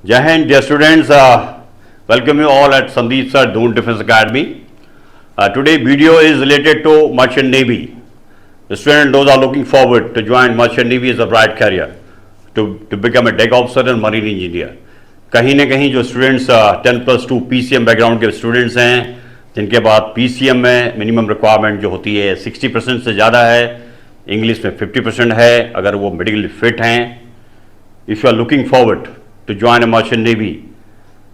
Jai Hind, dear students, welcome you all at Sandeep Sir Doon Defense Academy. Today video is related to Merchant Navy. The students, those are looking forward to join Merchant Navy as a bright career, to become a deck officer and marine engineer. कहीं ना कहीं जो students 10+2 PCM background के students हैं, जिनके बाद PCM में minimum requirement जो होती है 60% से ज़्यादा है, इंग्लिश में 50% है, अगर वो मेडिकली फिट हैं, if you are looking forward to join a merchant navy,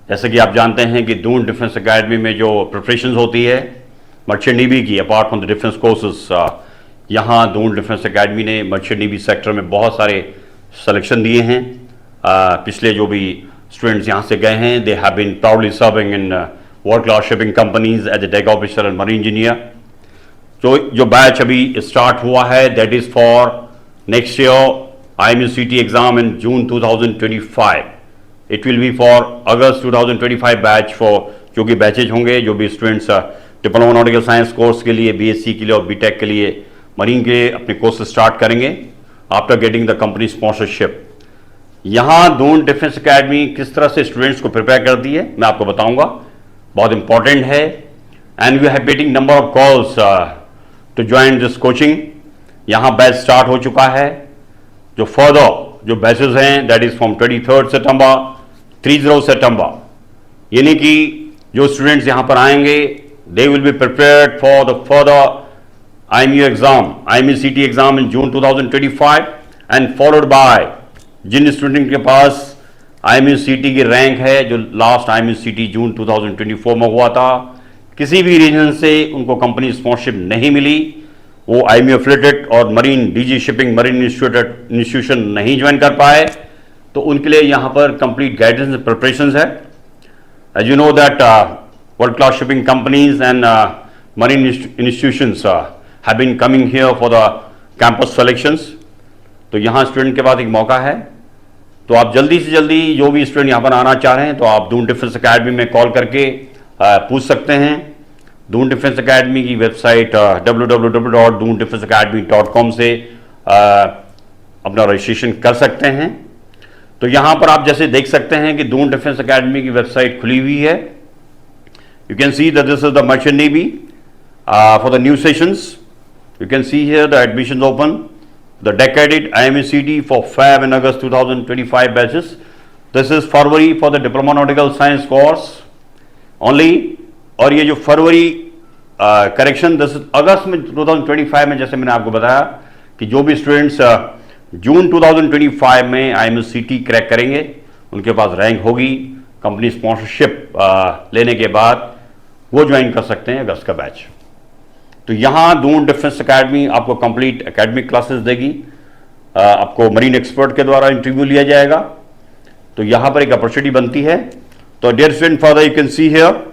जैसे कि आप जानते हैं कि दून डिफेंस एकेडमी में जो प्रिपरेशन होती है मर्चेंट नेवी की, apart from the defence courses, यहाँ दून डिफेंस एकेडमी ने मर्चेंट नेवी सेक्टर में बहुत सारे सिलेक्शन दिए हैं. पिछले जो भी स्टूडेंट्स यहाँ से गए हैं, they have been proudly serving in world class shipping companies as a deck officer and marine engineer. तो जो बैच अभी स्टार्ट हुआ है, that is for next year IMUCT exam in June 2025. It will be for August 2025 batch फॉर जो कि batches होंगे, जो भी students diploma nautical science course के लिए, BSc के लिए और BTech के लिए, मरीन के अपने कोर्स स्टार्ट करेंगे after getting the company sponsorship. यहाँ दून डिफेंस एकेडमी किस तरह से स्टूडेंट्स को प्रिपेयर करती है मैं आपको बताऊंगा, बहुत इंपॉर्टेंट है. And we have getting number of calls to join this coaching. यहाँ बैच स्टार्ट हो चुका है. जो फर्दर जो बैचेस हैं, that is from 23 September 30 September, यानी कि जो स्टूडेंट्स यहाँ पर आएंगे, they will be prepared for the further IMUCT exam in June 2025 and followed by जिन स्टूडेंट के पास IMUCT की रैंक है, जो लास्ट IMUCT जून 2024 में हुआ था, किसी भी रीजन से उनको कंपनी स्पॉन्सरशिप नहीं मिली, वो IMU एफिलिएटेड और marine DG shipping marine institution नहीं ज्वाइन कर पाए, तो उनके लिए यहाँ पर कंप्लीट गाइडेंस एंड प्रिपरेशंस है. As you know that world class shipping companies and marine institutions have been coming here for the campus selections. तो यहाँ स्टूडेंट के पास एक मौका है. तो आप जल्दी से जल्दी जो भी स्टूडेंट यहाँ पर आना चाह रहे हैं, तो आप दून डिफेंस एकेडमी में कॉल करके पूछ सकते हैं. दून डिफेंस एकेडमी की वेबसाइट www.doondefenseacademy.com से अपना रजिस्ट्रेशन कर सकते हैं. तो यहाँ पर आप जैसे देख सकते हैं कि दून डिफेंस एकेडमी की वेबसाइट खुली हुई है. You can see that this is the merchant navy for the new sessions. You can see here the admissions open, the deck cadet IMUCT for Feb and August 2025 batches. This is February for the diploma nautical science course only. और ये जो फरवरी correction अगस्त में 2025 में, जैसे मैंने आपको बताया कि जो भी स्टूडेंट्स जून 2025 में IMUCT क्रैक करेंगे, उनके पास रैंक होगी, कंपनी स्पॉन्सरशिप लेने के बाद वो ज्वाइन कर सकते हैं अगस्त का बैच. तो यहाँ दून डिफेंस एकेडमी आपको कंप्लीट एकेडमिक क्लासेस देगी. आपको मरीन एक्सपर्ट के द्वारा इंटरव्यू लिया जाएगा. तो यहाँ पर एक अपॉर्चुनिटी बनती है. तो dear student, further you can see here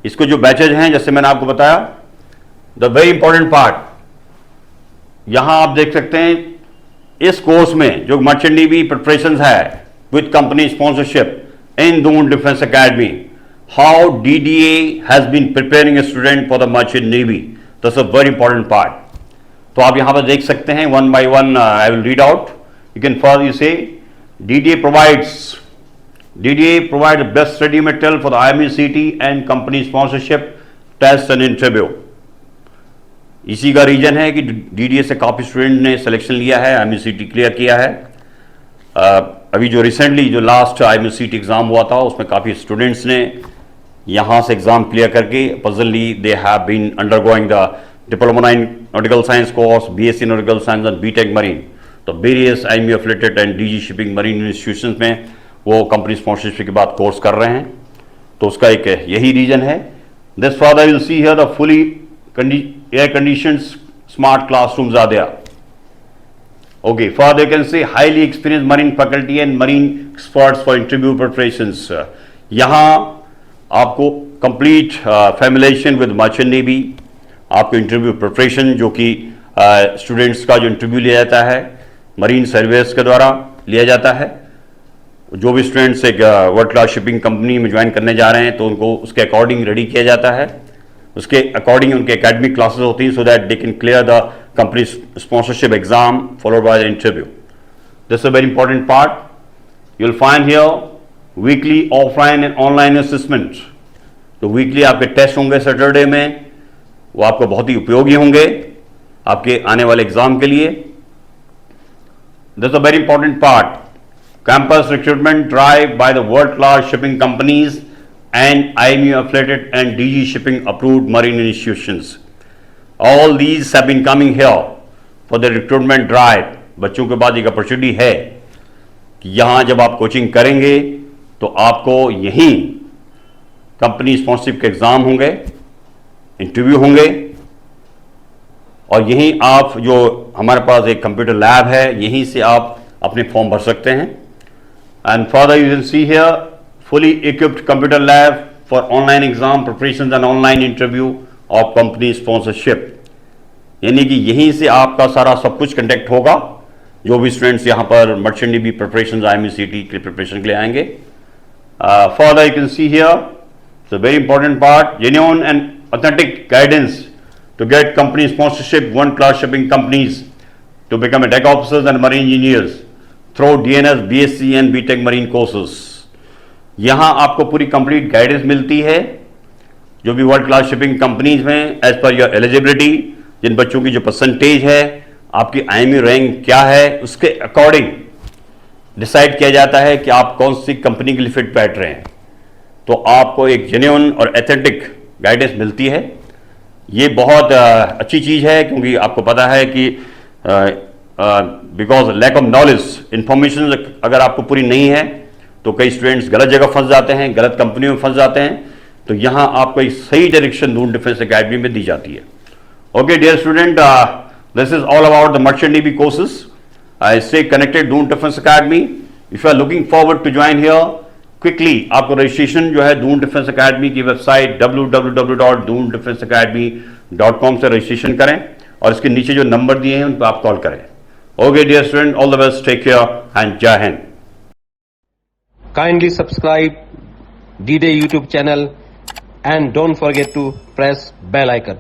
इसको जो बैचेज हैं, जैसे मैंने आपको बताया, द वेरी इंपॉर्टेंट पार्ट, यहां आप देख सकते हैं इस कोर्स में जो मर्चेंट नेवी प्रिपरेशन है with company sponsorship in Doon defence academy, how DDA has been preparing a student for the merchant navy. That's a very important part. तो आप यहां पर देख सकते हैं, one by one I will read out. You can further you say DDA provides the best study material for the IMUCT and company sponsorship test and interview. इसी का reason है कि DDA से काफ़ी स्टूडेंट ने सिलेक्शन लिया है, IMUCT clear किया है. अभी जो रिसेंटली जो लास्ट IMUCT एग्ज़ाम हुआ था, उसमें काफ़ी स्टूडेंट्स ने यहाँ से एग्ज़ाम क्लियर करके presently they have been undergoing the diploma in nautical science course, BSc nautical science and BTech marine. तो various IMU affiliated and DG shipping marine institutions में वो कंपनी स्पॉन्सरशिप के बाद कोर्स कर रहे हैं. तो उसका एक यही रीजन है. This further will see here the fully air conditioned smart classrooms are there. Okay, further you can say highly experience marine faculty and marine experts for interview preparations. यहाँ आपको complete familiarisation with merchant navy, आपको interview preparation जो कि students का जो interview लिया जाता है मरीन सर्विस के द्वारा लिया जाता है. जो भी स्टूडेंट्स एक वर्ल्ड क्लास शिपिंग कंपनी में ज्वाइन करने जा रहे हैं, तो उनको उसके अकॉर्डिंग रेडी किया जाता है. उसके अकॉर्डिंग उनके एकेडमिक क्लासेस होती हैं, so that they can clear the company sponsorship exam followed by the interview. This is a very important part. you'll find here weekly offline and online assessments. तो weekly आपके test होंगे Saturday में, वो आपको बहुत ही उपयोगी होंगे आपके आने वाले एग्जाम के लिए. That's a very important part. Campus recruitment drive by the world-class shipping companies and IMU affiliated and DG shipping approved marine institutions. All these have been coming here for the recruitment drive. बच्चों के बाद एक opportunity है कि यहाँ जब आप coaching करेंगे तो आपको यहीं कंपनी स्पॉन्सरशिप के एग्जाम होंगे, इंटरव्यू होंगे, और यहीं आप जो हमारे पास एक कंप्यूटर लैब है यहीं से आप अपने फॉर्म भर सकते हैं. And further you can see here fully equipped computer lab for online exam preparations and online interview of company sponsorship. यानी कि यहीं से आपका सारा सब कुछ कंडक्ट होगा. जो भी स्टूडेंट्स यहाँ पर मर्चेंट नेवी प्रिपरेशन IMU-CT के प्रिपरेशन के लिए आएंगे. Further you can see here it's a very important part, genuine and authentic guidance to get company sponsorship, one-class shipping companies to become a deck officers and marine engineers through DNS, BSc and BTech marine courses. यहाँ आपको पूरी complete guidance मिलती है जो भी world class shipping companies में as per your eligibility, जिन बच्चों की जो परसेंटेज है, आपकी IMU रैंक क्या है, उसके अकॉर्डिंग डिसाइड किया जाता है कि आप कौन सी कंपनी के लिए फिट बैठ रहे हैं. तो आपको एक जेन्युइन और एथेंटिक गाइडेंस मिलती है. ये बहुत अच्छी चीज़ है क्योंकि आपको पता है कि because lack of knowledge, information अगर आपको पूरी नहीं है तो कई स्टूडेंट्स गलत जगह फंस जाते हैं, गलत कंपनियों में फंस जाते हैं. तो यहाँ आपको एक सही डायरेक्शन दून डिफेंस अकेडमी में दी जाती है. Okay dear student, this is all about the merchant navy courses. I stay connected Doon defence academy. If you are looking forward to join here quickly, आपको रजिस्ट्रेशन जो है दून डिफेंस अकेडमी की website www.doondefenseacademy.com से registration करें और इसके नीचे जो नंबर दिए हैं उन पर आप कॉल करें. Okay dear student, all the best, take care and Jai Hind. Kindly subscribe D-Day YouTube channel and don't forget to press bell icon.